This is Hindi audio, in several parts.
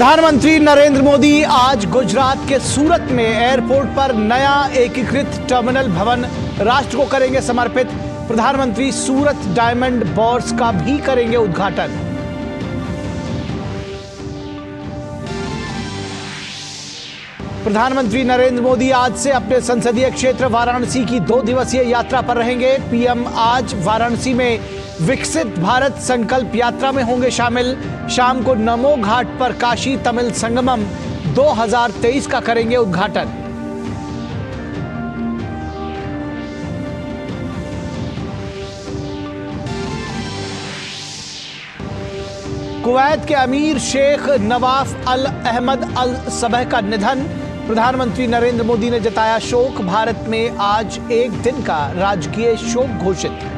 प्रधानमंत्री नरेंद्र मोदी आज गुजरात के सूरत में एयरपोर्ट पर नया एकीकृत टर्मिनल भवन राष्ट्र को करेंगे समर्पित। प्रधानमंत्री सूरत डायमंड बोर्स का भी करेंगे उद्घाटन। प्रधानमंत्री नरेंद्र मोदी आज से अपने संसदीय क्षेत्र वाराणसी की 2 दिवसीय यात्रा पर रहेंगे। पीएम आज वाराणसी में विकसित भारत संकल्प यात्रा में होंगे शामिल। शाम को नमो घाट पर काशी तमिल संगमम 2023 का करेंगे उद्घाटन। कुवैत के अमीर शेख नवाफ अल अहमद अल सबह का निधन। प्रधानमंत्री नरेंद्र मोदी ने जताया शोक। भारत में आज एक दिन का राजकीय शोक घोषित।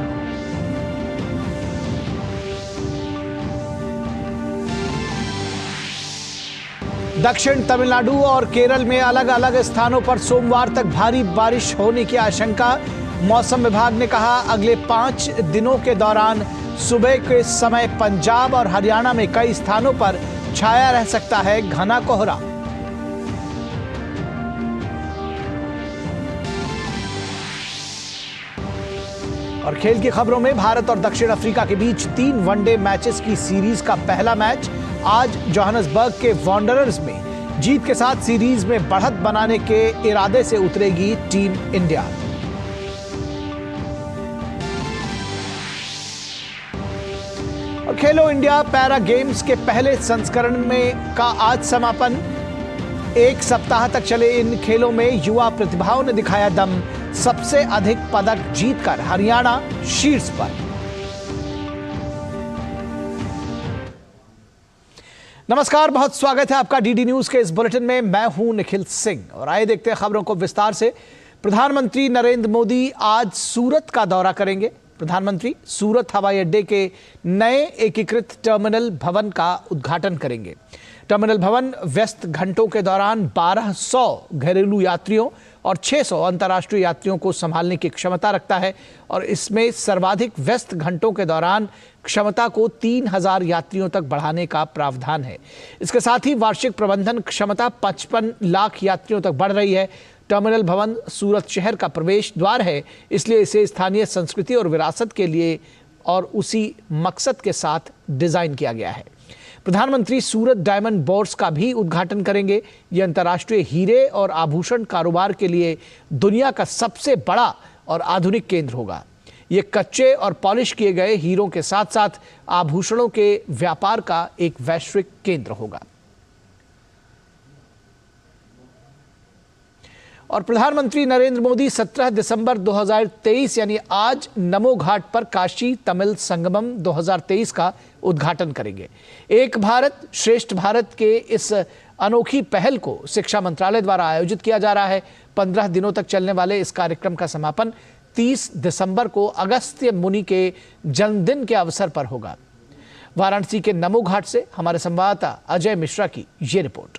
दक्षिण तमिलनाडु और केरल में अलग अलग स्थानों पर सोमवार तक भारी बारिश होने की आशंका। मौसम विभाग ने कहा अगले 5 दिनों के दौरान सुबह के समय पंजाब और हरियाणा में कई स्थानों पर छाया रह सकता है घना कोहरा। और खेल की खबरों में भारत और दक्षिण अफ्रीका के बीच 3 वनडे मैचेस की सीरीज का पहला मैच आज जोहान्सबर्ग के वांडरर्स में जीत के साथ सीरीज में बढ़त बनाने के इरादे से उतरेगी टीम इंडिया। और खेलो इंडिया पैरा गेम्स के पहले संस्करण में का आज समापन। 1 सप्ताह तक चले इन खेलों में युवा प्रतिभाओं ने दिखाया दम। सबसे अधिक पदक जीतकर हरियाणा शीर्ष पर। नमस्कार, बहुत स्वागत है आपका डीडी न्यूज के इस बुलेटिन में। मैं हूं निखिल सिंह और आइए देखते हैं खबरों को विस्तार से। प्रधानमंत्री नरेंद्र मोदी आज सूरत का दौरा करेंगे। प्रधानमंत्री सूरत हवाई अड्डे के नए एकीकृत टर्मिनल भवन का उद्घाटन करेंगे। टर्मिनल भवन व्यस्त घंटों के दौरान 1200 घरेलू यात्रियों और 600 अंतर्राष्ट्रीय यात्रियों को संभालने की क्षमता रखता है और इसमें सर्वाधिक व्यस्त घंटों के दौरान क्षमता को 3000 यात्रियों तक बढ़ाने का प्रावधान है। इसके साथ ही वार्षिक प्रबंधन क्षमता 55 लाख यात्रियों तक बढ़ रही है। टर्मिनल भवन सूरत शहर का प्रवेश द्वार है, इसलिए इसे स्थानीय संस्कृति और विरासत के लिए और उसी मकसद के साथ डिजाइन किया गया है। प्रधानमंत्री सूरत डायमंड बोर्स का भी उद्घाटन करेंगे। यह अंतर्राष्ट्रीय हीरे और आभूषण कारोबार के लिए दुनिया का सबसे बड़ा और आधुनिक केंद्र होगा। यह कच्चे और पॉलिश किए गए हीरों के साथ साथ आभूषणों के व्यापार का एक वैश्विक केंद्र होगा। और प्रधानमंत्री नरेंद्र मोदी 17 दिसंबर 2023 यानी आज नमो घाट पर काशी तमिल संगमम 2023 का उद्घाटन करेंगे। एक भारत श्रेष्ठ भारत के इस अनोखी पहल को शिक्षा मंत्रालय द्वारा आयोजित किया जा रहा है। 15 दिनों तक चलने वाले इस कार्यक्रम का समापन 30 दिसंबर को अगस्त्य मुनि के जन्मदिन के अवसर पर होगा। वाराणसी के नमो घाट से हमारे संवाददाता अजय मिश्रा की ये रिपोर्ट।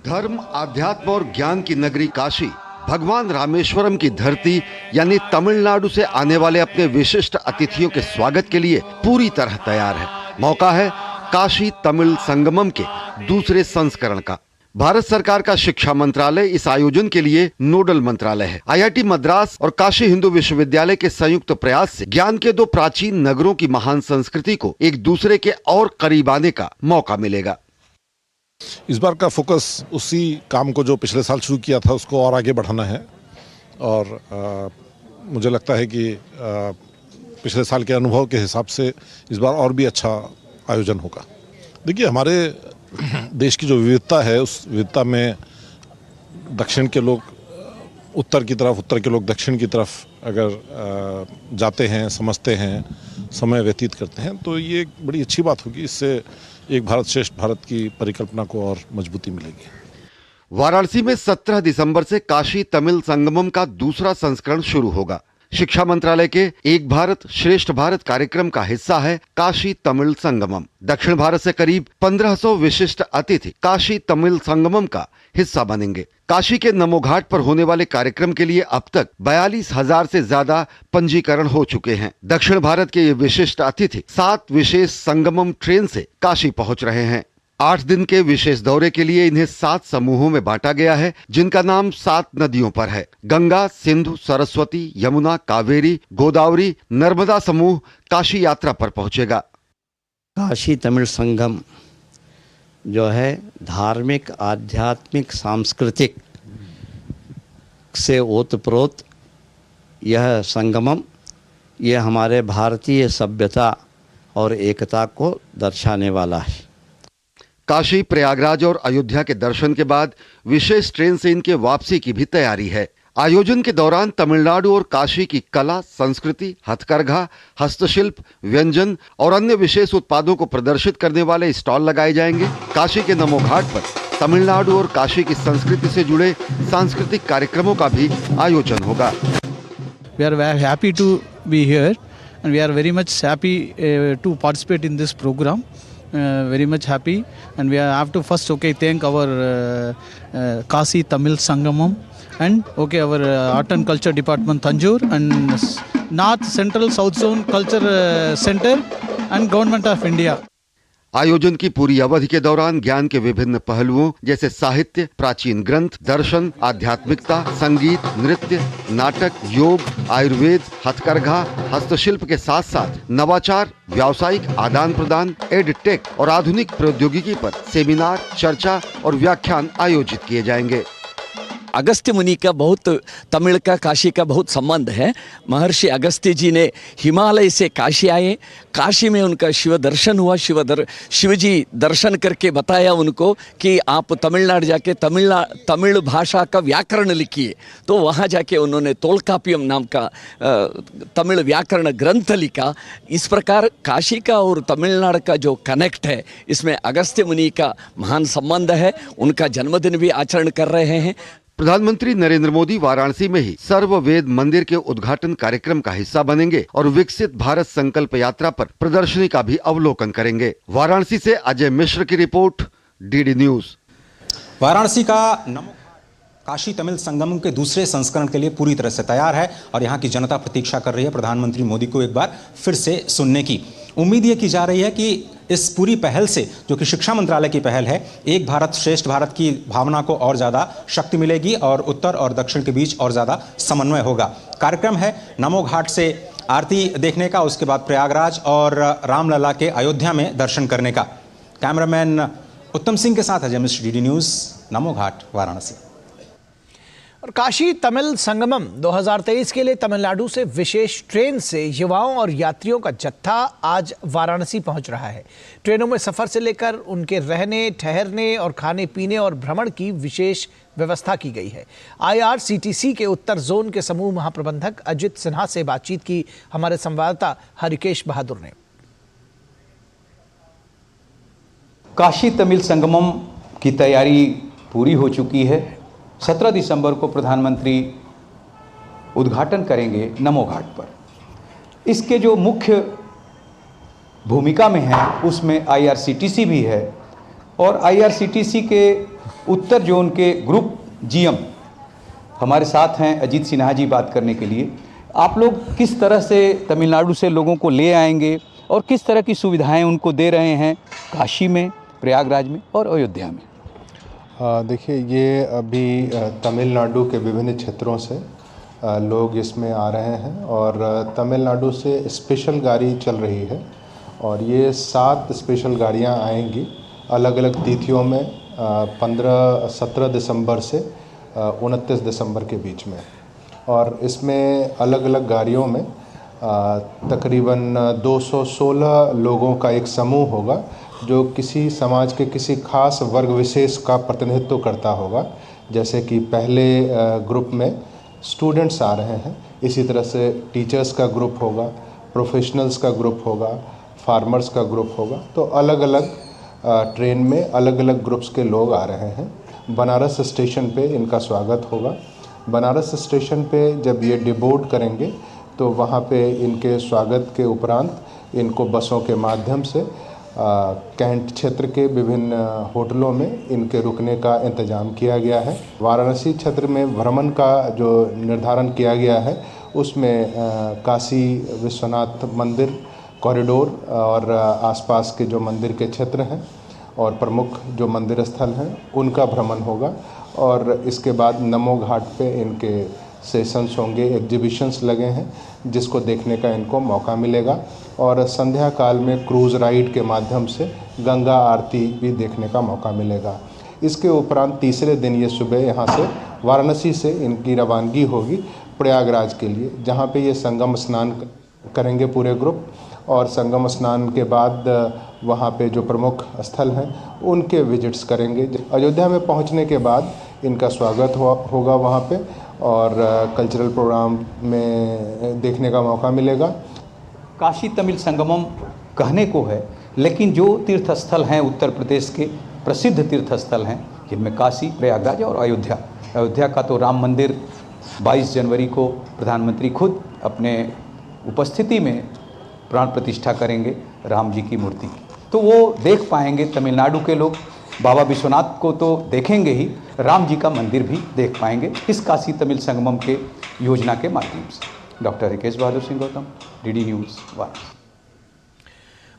धर्म, आध्यात्म और ज्ञान की नगरी काशी भगवान रामेश्वरम की धरती यानी तमिलनाडु से आने वाले अपने विशिष्ट अतिथियों के स्वागत के लिए पूरी तरह तैयार है। मौका है काशी तमिल संगमम के दूसरे संस्करण का। भारत सरकार का शिक्षा मंत्रालय इस आयोजन के लिए नोडल मंत्रालय है। आईआईटी मद्रास और काशी हिंदू विश्वविद्यालय के संयुक्त प्रयास से ज्ञान के 2 प्राचीन नगरों की महान संस्कृति को एक दूसरे के और करीब आने का मौका मिलेगा। इस बार का फोकस उसी काम को जो पिछले साल शुरू किया था उसको और आगे बढ़ाना है और मुझे लगता है कि पिछले साल के अनुभव के हिसाब से इस बार और भी अच्छा आयोजन होगा। देखिए, हमारे देश की जो विविधता है उस विविधता में दक्षिण के लोग उत्तर की तरफ, उत्तर के लोग दक्षिण की तरफ अगर जाते हैं, समझते हैं, समय व्यतीत करते हैं तो ये एक बड़ी अच्छी बात होगी। इससे एक भारत श्रेष्ठ भारत की परिकल्पना को और मजबूती मिलेगी। वाराणसी में 17 दिसंबर से काशी तमिल संगमम का दूसरा संस्करण शुरू होगा। शिक्षा मंत्रालय के एक भारत श्रेष्ठ भारत कार्यक्रम का हिस्सा है काशी तमिल संगमम। दक्षिण भारत से करीब 1500 विशिष्ट अतिथि काशी तमिल संगमम का हिस्सा बनेंगे। काशी के नमो घाट पर होने वाले कार्यक्रम के लिए अब तक 42,000 से ज्यादा पंजीकरण हो चुके हैं। दक्षिण भारत के ये विशिष्ट अतिथि 7 विशेष संगमम ट्रेन से काशी पहुंच रहे हैं। 8 दिन के विशेष दौरे के लिए इन्हें 7 समूहों में बांटा गया है, जिनका नाम 7 नदियों पर है। गंगा, सिंधु, सरस्वती, यमुना, कावेरी, गोदावरी, नर्मदा समूह काशी यात्रा पर पहुंचेगा। काशी तमिल संगम जो है धार्मिक, आध्यात्मिक, सांस्कृतिक से ओतप्रोत यह संगमम, यह हमारे भारतीय सभ्यता और एकता को दर्शाने वाला है। काशी, प्रयागराज और अयोध्या के दर्शन के बाद विशेष ट्रेन से इनके वापसी की भी तैयारी है। आयोजन के दौरान तमिलनाडु और काशी की कला, संस्कृति, हथकरघा, हस्तशिल्प, व्यंजन और अन्य विशेष उत्पादों को प्रदर्शित करने वाले स्टॉल लगाए जाएंगे। काशी के नमो घाट पर तमिलनाडु और काशी की संस्कृति से जुड़े सांस्कृतिक कार्यक्रमों का भी आयोजन होगा। We are very happy to be here and we are very much happy to participate in this program. Very much happy, and we have to first thank our Kashi Tamil Sangamam and our Art and Culture Department Tanjore and North Central South Zone Culture Center and Government of India. आयोजन की पूरी अवधि के दौरान ज्ञान के विभिन्न पहलुओं जैसे साहित्य, प्राचीन ग्रंथ, दर्शन, आध्यात्मिकता, संगीत, नृत्य, नाटक, योग, आयुर्वेद, हथकरघा, हस्तशिल्प के साथ साथ नवाचार, व्यावसायिक आदान प्रदान, एडटेक और आधुनिक प्रौद्योगिकी पर सेमिनार, चर्चा और व्याख्यान आयोजित किए जाएंगे। अगस्त्य मुनि का बहुत, तमिल का काशी का बहुत संबंध है। महर्षि अगस्त्य जी ने हिमालय से काशी आए, काशी में उनका शिव दर्शन हुआ। शिव जी दर्शन करके बताया उनको कि आप तमिलनाडु जाके तमिल भाषा का व्याकरण लिखिए। तो वहाँ जाके उन्होंने तोलकापियम नाम का तमिल व्याकरण ग्रंथ लिखा। इस प्रकार काशी का और तमिलनाडु का जो कनेक्ट है, इसमें अगस्त्य मुनि का महान संबंध है। उनका जन्मदिन भी आचरण कर रहे हैं। प्रधानमंत्री नरेंद्र मोदी वाराणसी में ही सर्ववेद मंदिर के उद्घाटन कार्यक्रम का हिस्सा बनेंगे और विकसित भारत संकल्प यात्रा पर प्रदर्शनी का भी अवलोकन करेंगे। वाराणसी से अजय मिश्र की रिपोर्ट, डीडी न्यूज। वाराणसी का नमो काशी तमिल संगम के दूसरे संस्करण के लिए पूरी तरह से तैयार है और यहाँ की जनता प्रतीक्षा कर रही है प्रधानमंत्री मोदी को एक बार फिर से सुनने की। उम्मीद ये की जा रही है कि इस पूरी पहल से, जो कि शिक्षा मंत्रालय की पहल है, एक भारत श्रेष्ठ भारत की भावना को और ज़्यादा शक्ति मिलेगी और उत्तर और दक्षिण के बीच और ज़्यादा समन्वय होगा। कार्यक्रम है नमो घाट से आरती देखने का, उसके बाद प्रयागराज और रामलला के अयोध्या में दर्शन करने का। कैमरामैन उत्तम सिंह के साथ अजय मिश्र, डीडी न्यूज़, नमो घाट, वाराणसी। और काशी तमिल संगमम 2023 के लिए तमिलनाडु से विशेष ट्रेन से युवाओं और यात्रियों का जत्था आज वाराणसी पहुंच रहा है। ट्रेनों में सफर से लेकर उनके रहने, ठहरने और खाने पीने और भ्रमण की विशेष व्यवस्था की गई है। IRCTC के उत्तर जोन के समूह महाप्रबंधक अजित सिन्हा से बातचीत की हमारे संवाददाता हरिकेश बहादुर ने। काशी तमिल संगमम की तैयारी पूरी हो चुकी है। 17 दिसंबर को प्रधानमंत्री उद्घाटन करेंगे नमो घाट पर। इसके जो मुख्य भूमिका में है उसमें IRCTC भी है और IRCTC के उत्तर जोन के ग्रुप GM हमारे साथ हैं अजीत सिन्हा जी बात करने के लिए। आप लोग किस तरह से तमिलनाडु से लोगों को ले आएंगे और किस तरह की सुविधाएं उनको दे रहे हैं काशी में, प्रयागराज में और अयोध्या में? देखिए, ये अभी तमिलनाडु के विभिन्न क्षेत्रों से लोग इसमें आ रहे हैं और तमिलनाडु से स्पेशल गाड़ी चल रही है और ये 7 स्पेशल गाड़ियां आएंगी अलग अलग तिथियों में 17 दिसंबर से 29 दिसंबर के बीच में। और इसमें अलग अलग गाड़ियों में तकरीबन 216 लोगों का एक समूह होगा जो किसी समाज के किसी खास वर्ग विशेष का प्रतिनिधित्व करता होगा। जैसे कि पहले ग्रुप में स्टूडेंट्स आ रहे हैं, इसी तरह से टीचर्स का ग्रुप होगा, प्रोफेशनल्स का ग्रुप होगा, फार्मर्स का ग्रुप होगा। तो अलग अलग ट्रेन में अलग अलग ग्रुप्स के लोग आ रहे हैं। बनारस स्टेशन पे इनका स्वागत होगा। बनारस स्टेशन पे जब ये डिबोर्ड करेंगे तो वहाँ पे इनके स्वागत के उपरांत इनको बसों के माध्यम से कैंट क्षेत्र के विभिन्न होटलों में इनके रुकने का इंतज़ाम किया गया है। वाराणसी क्षेत्र में भ्रमण का जो निर्धारण किया गया है उसमें काशी विश्वनाथ मंदिर कॉरिडोर और आसपास के जो मंदिर के क्षेत्र हैं और प्रमुख जो मंदिर स्थल हैं उनका भ्रमण होगा। और इसके बाद नमो घाट पे इनके सेशंस होंगे, एग्जीबिशंस लगे हैं जिसको देखने का इनको मौका मिलेगा। और संध्या काल में क्रूज़ राइड के माध्यम से गंगा आरती भी देखने का मौका मिलेगा। इसके उपरांत तीसरे दिन ये सुबह यहाँ से वाराणसी से इनकी रवानगी होगी प्रयागराज के लिए, जहाँ पे ये संगम स्नान करेंगे पूरे ग्रुप। और संगम स्नान के बाद वहाँ पे जो प्रमुख स्थल हैं उनके विजिट्स करेंगे। अयोध्या में पहुँचने के बाद इनका स्वागत होगा वहाँ पे और कल्चरल प्रोग्राम में देखने का मौका मिलेगा। काशी तमिल संगमम कहने को है, लेकिन जो तीर्थ स्थल हैं उत्तर प्रदेश के प्रसिद्ध तीर्थ स्थल हैं, जिनमें काशी, प्रयागराज और अयोध्या का तो राम मंदिर 22 जनवरी को प्रधानमंत्री खुद अपने उपस्थिति में प्राण प्रतिष्ठा करेंगे राम जी की मूर्ति की, तो वो देख पाएंगे तमिलनाडु के लोग। बाबा विश्वनाथ को तो देखेंगे ही, राम जी का मंदिर भी देख पाएंगे इस काशी तमिल संगमम के योजना के माध्यम से। Doctor Rikesh Bahadur Singh Gautam, DD news, Varanasi.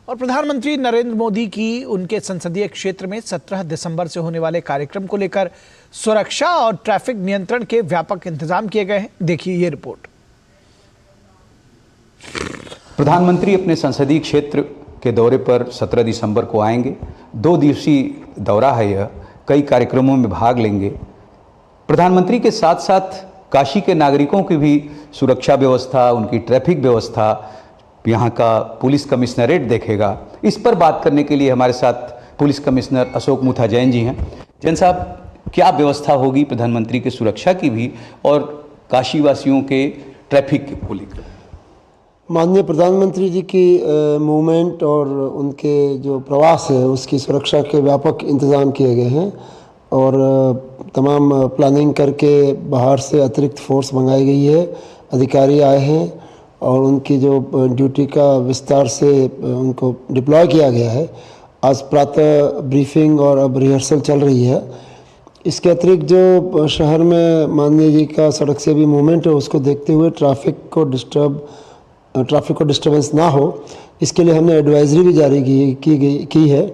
और प्रधानमंत्री नरेंद्र मोदी की उनके संसदीय क्षेत्र में 17 दिसंबर से होने वाले कार्यक्रम को लेकर सुरक्षा और ट्रैफिक नियंत्रण के व्यापक इंतजाम किए गए हैं। देखिए ये रिपोर्ट। प्रधानमंत्री अपने संसदीय क्षेत्र के दौरे पर 17 दिसंबर को आएंगे। 2 दिवसीय दौरा है यह, कई कार्यक्रमों में भाग लेंगे। प्रधानमंत्री के साथ साथ काशी के नागरिकों की भी सुरक्षा व्यवस्था, उनकी ट्रैफिक व्यवस्था, यहाँ का पुलिस कमिश्नरेट देखेगा। इस पर बात करने के लिए हमारे साथ पुलिस कमिश्नर अशोक मुथा जैन जी हैं। जैन साहब, क्या व्यवस्था होगी प्रधानमंत्री की सुरक्षा की भी और काशी वासियों के ट्रैफिक को लेकर? माननीय प्रधानमंत्री जी की मूवमेंट और उनके जो प्रवास है उसकी सुरक्षा के व्यापक इंतज़ाम किए गए हैं और तमाम प्लानिंग करके बाहर से अतिरिक्त फोर्स मंगाई गई है। अधिकारी आए हैं और उनकी जो ड्यूटी का विस्तार से उनको डिप्लॉय किया गया है। आज प्रातः ब्रीफिंग और अब रिहर्सल चल रही है। इसके अतिरिक्त जो शहर में माननीय जी का सड़क से भी मूवमेंट है उसको देखते हुए ट्रैफिक को डिस्टर्बेंस ना हो, इसके लिए हमने एडवाइजरी भी जारी की है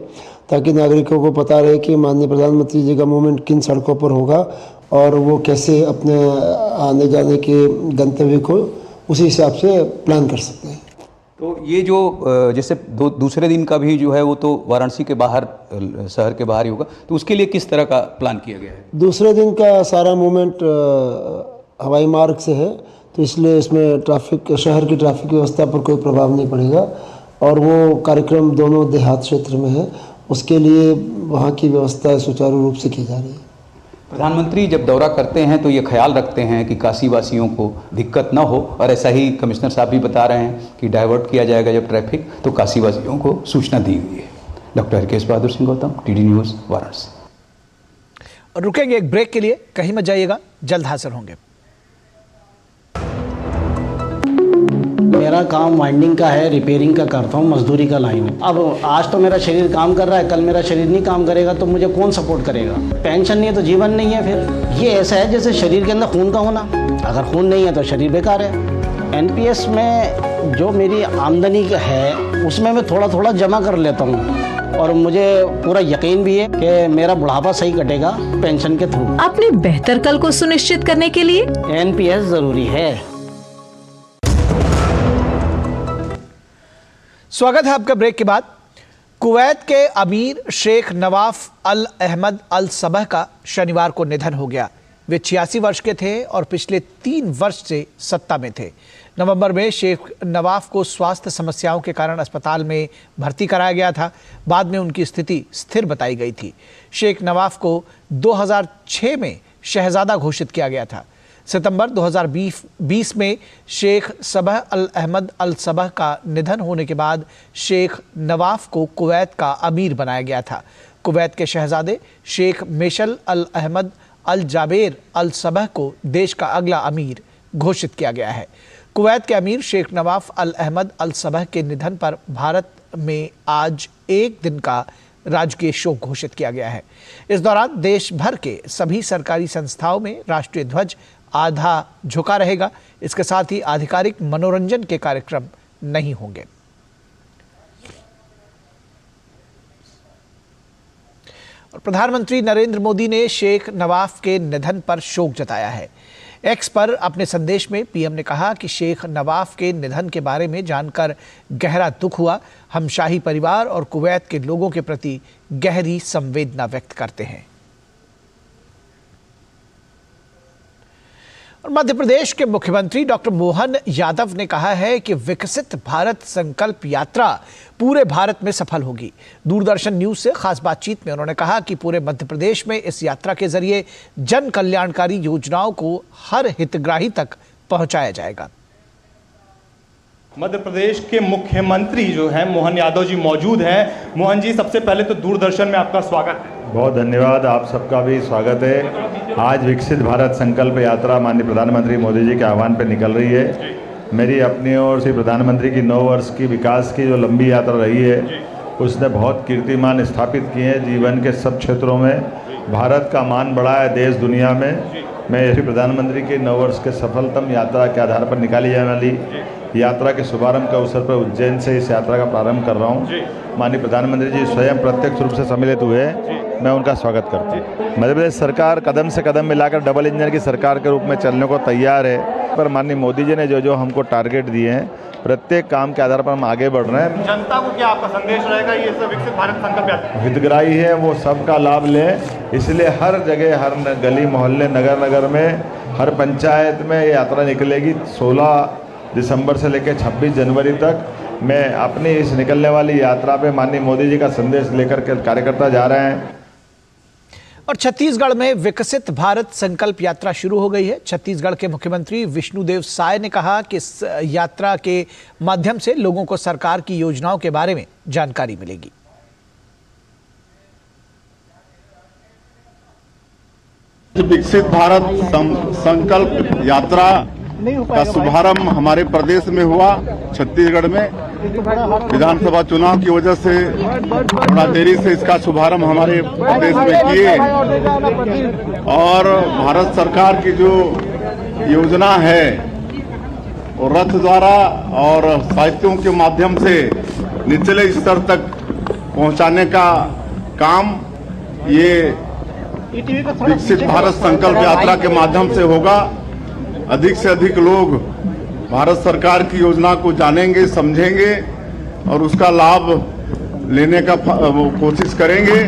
ताकि नागरिकों को पता रहे कि माननीय प्रधानमंत्री जी का मूवमेंट किन सड़कों पर होगा और वो कैसे अपने आने जाने के गंतव्य को उसी हिसाब से प्लान कर सकते हैं। तो ये जो जैसे दूसरे दिन का भी जो है वो तो वाराणसी के बाहर, शहर के बाहर ही होगा, तो उसके लिए किस तरह का प्लान किया गया है? दूसरे दिन का सारा मूवमेंट हवाई मार्ग से है, तो इसलिए इसमें शहर की ट्रैफिक व्यवस्था पर कोई प्रभाव नहीं पड़ेगा और वो कार्यक्रम दोनों देहात क्षेत्र में है, उसके लिए वहाँ की व्यवस्था सुचारू रूप से की जा रही है। प्रधानमंत्री जब दौरा करते हैं तो ये ख्याल रखते हैं कि काशी वासियों को दिक्कत न हो और ऐसा ही कमिश्नर साहब भी बता रहे हैं कि डाइवर्ट किया जाएगा जब ट्रैफिक, तो काशी वासियों को सूचना दी हुई है। Doctor Rikesh Bahadur Singh Gautam, DD news, Varanasi. और रुकेंगे एक ब्रेक के लिए, कहीं मत जाइएगा, जल्द हाजिर होंगे। मेरा काम वाइंडिंग का है, रिपेयरिंग का करता हूँ, मजदूरी का लाइन है। अब आज तो मेरा शरीर काम कर रहा है, कल मेरा शरीर नहीं काम करेगा तो मुझे कौन सपोर्ट करेगा? पेंशन नहीं है तो जीवन नहीं है। फिर ये ऐसा है जैसे शरीर के अंदर खून का होना, अगर खून नहीं है तो शरीर बेकार है। एनपीएस में जो मेरी आमदनी है उसमें मैं थोड़ा थोड़ा जमा कर लेता हूँ और मुझे पूरा यकीन भी है कि मेरा बुढ़ापा सही कटेगा पेंशन के थ्रू। अपने बेहतर कल को सुनिश्चित करने के लिए एनपीएस जरूरी है। स्वागत है आपका ब्रेक के बाद। कुवैत के अमीर शेख नवाफ अल अहमद अल सबह का शनिवार को निधन हो गया। वे 86 वर्ष के थे और पिछले 3 वर्ष से सत्ता में थे। नवंबर में शेख नवाफ को स्वास्थ्य समस्याओं के कारण अस्पताल में भर्ती कराया गया था। बाद में उनकी स्थिति स्थिर बताई गई थी। शेख नवाफ को 2006 में शहजादा घोषित किया गया था। सितंबर 2020 में शेख सबह अल अहमद अल सबह का निधन होने के बाद शेख नवाफ को कुवैत का अमीर बनाया गया था। कुवैत के शहजादे Sheikh Meshal Al Ahmad Al Jaber अल सबह को देश का अगला अमीर घोषित किया गया है। कुवैत के अमीर शेख नवाफ अल अहमद अल सबह के निधन पर भारत में आज 1 दिन का राजकीय शोक घोषित किया गया है। इस दौरान देश भर के सभी सरकारी संस्थाओं में राष्ट्रीय ध्वज आधा झुका रहेगा। इसके साथ ही आधिकारिक मनोरंजन के कार्यक्रम नहीं होंगे। और प्रधानमंत्री नरेंद्र मोदी ने शेख नवाफ के निधन पर शोक जताया है। एक्स पर अपने संदेश में पीएम ने कहा कि शेख नवाफ के निधन के बारे में जानकर गहरा दुख हुआ। हम शाही परिवार और कुवैत के लोगों के प्रति गहरी संवेदना व्यक्त करते हैं। और मध्य प्रदेश के मुख्यमंत्री डॉक्टर मोहन यादव ने कहा है कि विकसित भारत संकल्प यात्रा पूरे भारत में सफल होगी। दूरदर्शन न्यूज से खास बातचीत में उन्होंने कहा कि पूरे मध्य प्रदेश में इस यात्रा के जरिए जन कल्याणकारी योजनाओं को हर हितग्राही तक पहुंचाया जाएगा। मध्य प्रदेश के मुख्यमंत्री जो हैं मोहन यादव जी मौजूद हैं। मोहन जी, सबसे पहले तो दूरदर्शन में आपका स्वागत है। बहुत धन्यवाद, आप सबका भी स्वागत है। आज विकसित भारत संकल्प यात्रा माननीय प्रधानमंत्री मोदी जी के आह्वान पर निकल रही है। मेरी अपनी ओर से प्रधानमंत्री की 9 वर्ष की विकास की जो लंबी यात्रा रही है, उसने बहुत कीर्तिमान स्थापित किए हैं। जीवन के सब क्षेत्रों में भारत का मान बढ़ा है देश दुनिया में। मैं यही प्रधानमंत्री के 9 वर्ष के सफलतम यात्रा के आधार पर निकाली जाने वाली यात्रा के शुभारंभ के अवसर पर उज्जैन से इस यात्रा का प्रारंभ कर रहा हूँ। माननीय प्रधानमंत्री जी स्वयं प्रत्यक्ष रूप से सम्मिलित हुए, मैं उनका स्वागत करता हूँ। मध्य प्रदेश सरकार कदम से कदम मिलाकर डबल इंजन की सरकार के रूप में चलने को तैयार है। पर माननीय मोदी जी ने जो हमको टारगेट दिए हैं, प्रत्येक काम के आधार पर हम आगे बढ़ रहे हैं। जनता को क्या आपका संदेश रहेगा? ये सब विकसित भारत संकल्प यात्रा हितग्राही है, वो सबका लाभ लें। इसलिए हर जगह, हर गली मोहल्ले, नगर में, हर पंचायत में ये यात्रा निकलेगी। 16 दिसंबर से लेकर 26 जनवरी तक मैं अपनी इस निकलने वाली यात्रा पे माननीय मोदी जी का संदेश लेकर के कार्यकर्ता जा रहे हैं। और छत्तीसगढ़ में विकसित भारत संकल्प यात्रा शुरू हो गई है। छत्तीसगढ़ के मुख्यमंत्री विष्णुदेव साय ने कहा कि इस यात्रा के माध्यम से लोगों को सरकार की योजनाओं के बारे में जानकारी मिलेगी। विकसित भारत संकल्प यात्रा का शुभारंभ हमारे प्रदेश में हुआ। छत्तीसगढ़ में विधानसभा चुनाव की वजह से थोड़ा देरी से इसका शुभारंभ हमारे प्रदेश में किए, और भारत सरकार की जो योजना है वो रथ द्वारा और साहित्यों के माध्यम से निचले स्तर तक पहुंचाने का काम ये विकसित भारत संकल्प यात्रा के माध्यम से होगा। अधिक से अधिक लोग भारत सरकार की योजना को जानेंगे, समझेंगे और उसका लाभ लेने का कोशिश करेंगे।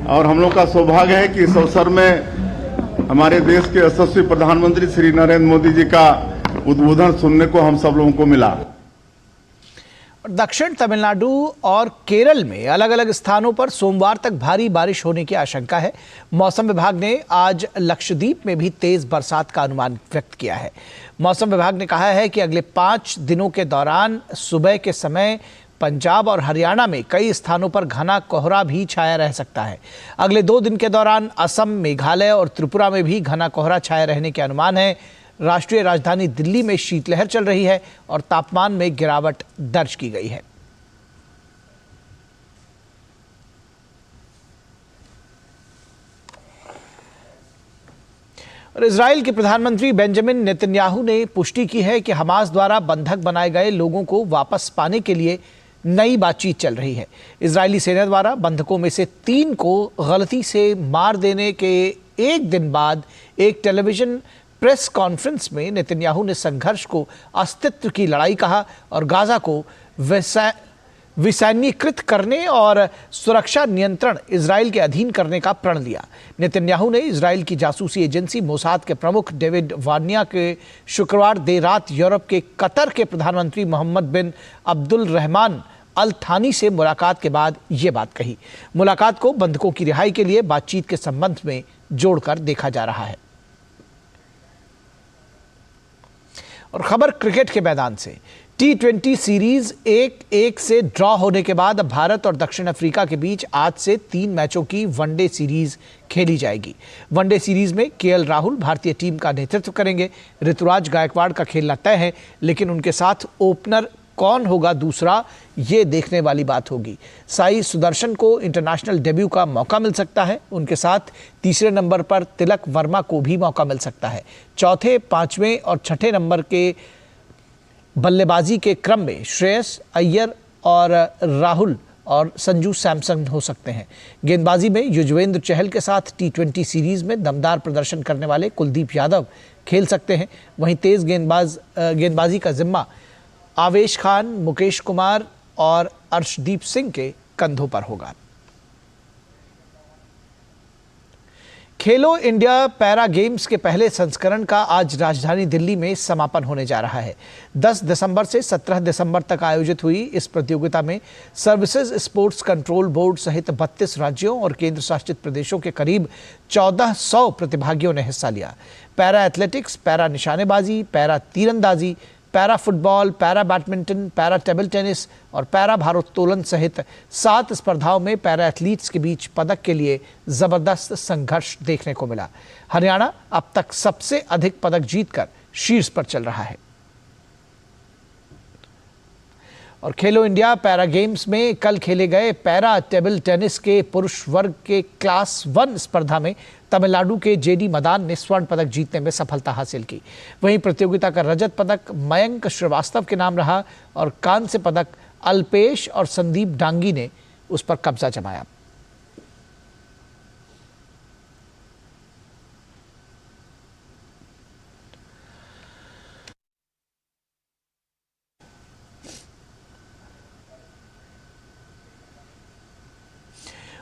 और हम लोग का सौभाग्य है कि इस अवसर में हमारे देश के यशस्वी प्रधानमंत्री श्री नरेंद्र मोदी जी का उद्बोधन सुनने को हम सब लोगों को मिला। दक्षिण तमिलनाडु और केरल में अलग अलग स्थानों पर सोमवार तक भारी बारिश होने की आशंका है। मौसम विभाग ने आज लक्षद्वीप में भी तेज बरसात का अनुमान व्यक्त किया है। मौसम विभाग ने कहा है कि अगले 5 दिनों के दौरान सुबह के समय पंजाब और हरियाणा में कई स्थानों पर घना कोहरा भी छाया रह सकता है। अगले 2 दिन के दौरान असम, मेघालय और त्रिपुरा में भी घना कोहरा छाया रहने के अनुमान है। राष्ट्रीय राजधानी दिल्ली में शीतलहर चल रही है और तापमान में गिरावट दर्ज की गई है। और इजराइल के प्रधानमंत्री बेंजामिन नेतन्याहू ने पुष्टि की है कि हमास द्वारा बंधक बनाए गए लोगों को वापस पाने के लिए नई बातचीत चल रही है। इजरायली सेना द्वारा बंधकों में से 3 को गलती से मार देने के 1 दिन बाद एक टेलीविजन प्रेस कॉन्फ्रेंस में नेतन्याहू ने संघर्ष को अस्तित्व की लड़ाई कहा और गाजा को विसैन्यीकृत करने और सुरक्षा नियंत्रण इजराइल के अधीन करने का प्रण लिया। नेतन्याहू ने इजराइल की जासूसी एजेंसी मोसाद के प्रमुख डेविड वार्निया के शुक्रवार देर रात यूरोप के कतर के प्रधानमंत्री मोहम्मद बिन अब्दुल रहमान अल थानी से मुलाकात के बाद ये बात कही। मुलाकात को बंधकों की रिहाई के लिए बातचीत के संबंध में जोड़कर देखा जा रहा है। और खबर क्रिकेट के मैदान से। T20 सीरीज 1-1 से ड्रॉ होने के बाद अब भारत और दक्षिण अफ्रीका के बीच आज से 3 मैचों की वनडे सीरीज खेली जाएगी। वनडे सीरीज में केएल राहुल भारतीय टीम का नेतृत्व करेंगे। ऋतुराज गायकवाड़ का खेलना तय है, लेकिन उनके साथ ओपनर कौन होगा दूसरा, ये देखने वाली बात होगी। साई सुदर्शन को इंटरनेशनल डेब्यू का मौका मिल सकता है। उनके साथ तीसरे नंबर पर तिलक वर्मा को भी मौका मिल सकता है। चौथे, 5वें और 6ठे नंबर के बल्लेबाजी के क्रम में श्रेयस अय्यर और राहुल और संजू सैमसन हो सकते हैं। गेंदबाजी में युजवेंद्र चहल के साथ T20 सीरीज में दमदार प्रदर्शन करने वाले कुलदीप यादव खेल सकते हैं। वहीं तेज गेंदबाजी का जिम्मा आवेश खान, मुकेश कुमार और अर्शदीप सिंह के कंधों पर होगा। खेलो इंडिया पैरा गेम्स के पहले संस्करण का आज राजधानी दिल्ली में समापन होने जा रहा है। 10 दिसंबर से 17 दिसंबर तक आयोजित हुई इस प्रतियोगिता में सर्विसेज स्पोर्ट्स कंट्रोल बोर्ड सहित 32 राज्यों और केंद्र शासित प्रदेशों के करीब 1400 प्रतिभागियों ने हिस्सा लिया। पैरा एथलेटिक्स, पैरा निशानेबाजी, पैरा तीरंदाजी, para football, para badminton, para table tennis और पैरा भारोत्तोलन सहित 7 स्पर्धाओं में पैरा एथलीट्स के बीच पदक के लिए जबरदस्त संघर्ष देखने को मिला। हरियाणा अब तक सबसे अधिक पदक जीतकर शीर्ष पर चल रहा है। और खेलो इंडिया पैरा गेम्स में कल खेले गए पैरा टेबल टेनिस के पुरुष वर्ग के क्लास 1 स्पर्धा में तमिलनाडु के जेडी मदान ने स्वर्ण पदक जीतने में सफलता हासिल की। वहीं प्रतियोगिता का रजत पदक मयंक श्रीवास्तव के नाम रहा और कांस्य पदक अल्पेश और संदीप डांगी ने उस पर कब्जा जमाया।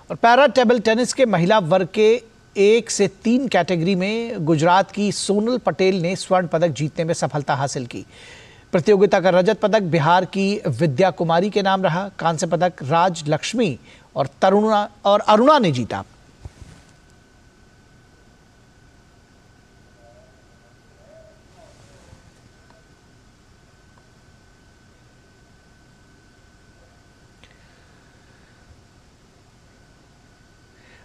और पैरा टेबल टेनिस के महिला वर्ग के 1 से 3 कैटेगरी में गुजरात की सोनल पटेल ने स्वर्ण पदक जीतने में सफलता हासिल की। प्रतियोगिता का रजत पदक बिहार की विद्या कुमारी के नाम रहा। कांस्य पदक राज लक्ष्मी और अरुणा ने जीता।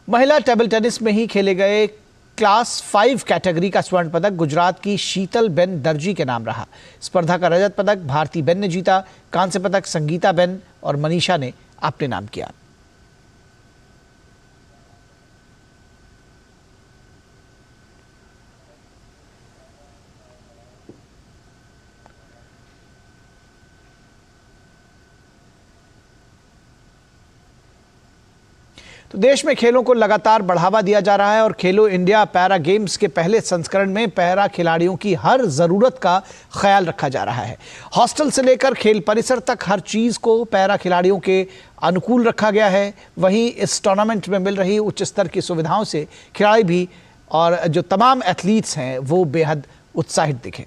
महिला टेबल टेनिस में ही खेले गए क्लास 5 कैटेगरी का स्वर्ण पदक गुजरात की शीतल बेन दर्जी के नाम रहा। स्पर्धा का रजत पदक भारती बेन ने जीता। कांस्य पदक संगीता बेन और मनीषा ने अपने नाम किया। तो देश में खेलों को लगातार बढ़ावा दिया जा रहा है और खेलो इंडिया पैरा गेम्स के पहले संस्करण में पैरा खिलाड़ियों की हर ज़रूरत का ख्याल रखा जा रहा है। हॉस्टल से लेकर खेल परिसर तक हर चीज़ को पैरा खिलाड़ियों के अनुकूल रखा गया है। वहीं इस टूर्नामेंट में मिल रही उच्च स्तर की सुविधाओं से खिलाड़ी भी और जो तमाम एथलीट्स हैं वो बेहद उत्साहित दिखे।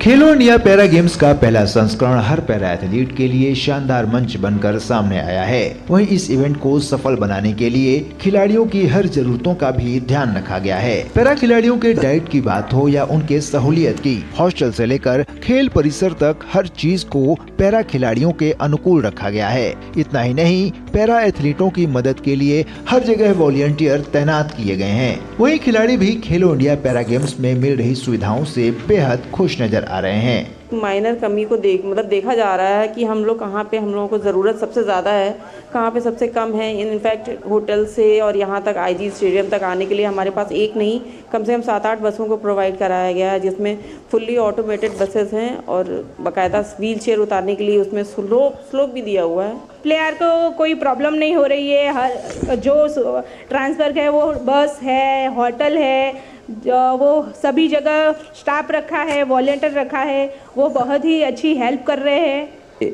खेलो इंडिया पैरा गेम्स का पहला संस्करण हर पैरा एथलीट के लिए शानदार मंच बनकर सामने आया है। वहीं इस इवेंट को सफल बनाने के लिए खिलाड़ियों की हर जरूरतों का भी ध्यान रखा गया है। पैरा खिलाड़ियों के डाइट की बात हो या उनके सहूलियत की, हॉस्टल से लेकर खेल परिसर तक हर चीज को पैरा खिलाड़ियों के अनुकूल रखा गया है। इतना ही नहीं, पैरा एथलीटों की मदद के लिए हर जगह वॉलंटियर तैनात किए गए हैं। वहीं खिलाड़ी भी खेलो इंडिया पैरा गेम्स में मिल रही सुविधाओं से बेहद खुश नजर आ रहे हैं। माइनर कमी को देखा जा रहा है कि हम लोग कहाँ पे हम लोगों को ज़रूरत सबसे ज़्यादा है, कहाँ पे सबसे कम है। इनफैक्ट होटल से और यहाँ तक आईजी स्टेडियम तक आने के लिए हमारे पास एक नहीं कम से कम 7-8 बसों को प्रोवाइड कराया गया है, जिसमें फुल्ली ऑटोमेटेड बसेस हैं और बाकायदा व्हील चेयर उतारने के लिए उसमें स्लोप भी दिया हुआ है। प्लेयर को कोई प्रॉब्लम नहीं हो रही है। हर जो ट्रांसफ़र है वो बस है, होटल है, वो सभी जगह स्टाफ रखा है, वॉलंटियर रखा है, वो बहुत ही अच्छी हेल्प कर रहे हैं।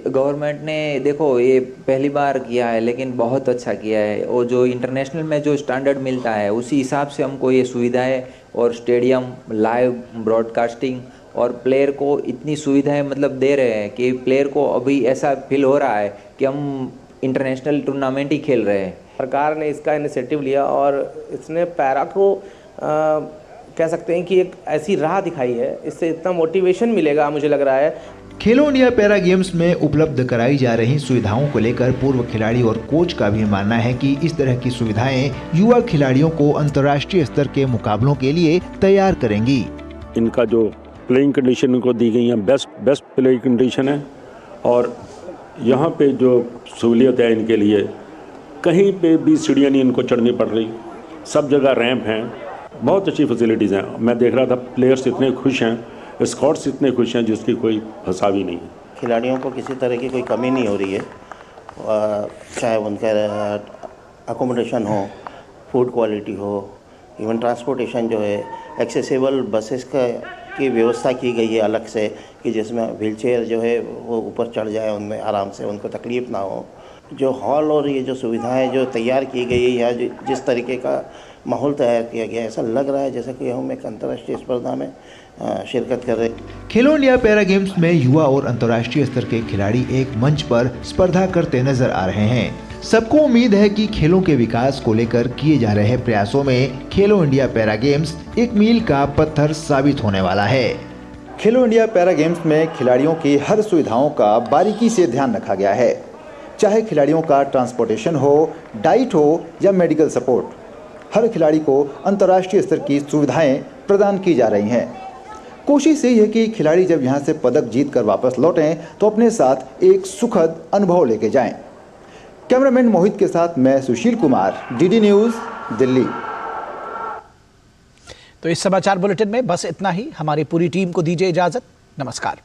गवर्नमेंट ने देखो ये पहली बार किया है लेकिन बहुत अच्छा किया है। और जो इंटरनेशनल में जो स्टैंडर्ड मिलता है उसी हिसाब से हमको ये सुविधाएं और स्टेडियम, लाइव ब्रॉडकास्टिंग और प्लेयर को इतनी सुविधाएं मतलब दे रहे हैं कि प्लेयर को अभी ऐसा फील हो रहा है कि हम इंटरनेशनल टूर्नामेंट ही खेल रहे हैं। सरकार ने इसका इनिशिएटिव लिया और इसने पैरा को कह सकते हैं कि एक ऐसी राह दिखाई है, इससे इतना मोटिवेशन मिलेगा मुझे लग रहा है। खेलो इंडिया पैरा गेम्स में उपलब्ध कराई जा रही सुविधाओं को लेकर पूर्व खिलाड़ी और कोच का भी मानना है कि इस तरह की सुविधाएं युवा खिलाड़ियों को अंतर्राष्ट्रीय स्तर के मुकाबलों के लिए तैयार करेंगी। इनका जो प्लेइंग कंडीशन इनको दी गई है बेस्ट प्लेइंग कंडीशन है और यहाँ पे जो सहूलियत है इनके लिए कहीं पे भी सीढ़ियाँ नहीं इनको चढ़नी पड़ रही, सब जगह रैंप हैं, बहुत अच्छी फैसिलिटीज़ हैं। मैं देख रहा था प्लेयर्स इतने खुश हैं, स्कॉट्स इतने खुश हैं जिसकी कोई फसावी नहीं है। खिलाड़ियों को किसी तरह की कोई कमी नहीं हो रही है, चाहे उनका अकोमोडेशन हो, फूड क्वालिटी हो, इवन ट्रांसपोर्टेशन जो है, एक्सेसिबल बसेस की व्यवस्था की गई है अलग से कि जिसमें व्हीलचेयर जो है वो ऊपर चढ़ जाए, उनमें आराम से उनको तकलीफ़ ना हो। जो हॉल और ये जो सुविधाएं जो तैयार की गई है या जिस तरीके का माहौल तैयार किया गया है, ऐसा लग रहा है जैसे कि हम एक अंतर्राष्ट्रीय स्पर्धा में शिरकत कर रहे हैं। खेलो इंडिया पैरा गेम्स में युवा और अंतर्राष्ट्रीय स्तर के खिलाड़ी एक मंच पर स्पर्धा करते नजर आ रहे हैं। सबको उम्मीद है कि खेलों के विकास को लेकर किए जा रहे प्रयासों में खेलो इंडिया पैरा गेम्स एक मील का पत्थर साबित होने वाला है। खेलो इंडिया पैरा गेम्स में खिलाड़ियों की हर सुविधाओं का बारीकी से ध्यान रखा गया है, चाहे खिलाड़ियों का ट्रांसपोर्टेशन हो, डाइट हो या मेडिकल सपोर्ट। हर खिलाड़ी को अंतर्राष्ट्रीय स्तर की सुविधाएं प्रदान की जा रही हैं। कोशिश यही है कि खिलाड़ी जब यहां से पदक जीत कर वापस लौटें तो अपने साथ एक सुखद अनुभव लेके जाएं। कैमरामैन मोहित के साथ मैं सुशील कुमार, डीडी न्यूज़, दिल्ली। तो इस समाचार बुलेटिन में बस इतना ही। हमारी पूरी टीम को दीजिए इजाजत। नमस्कार।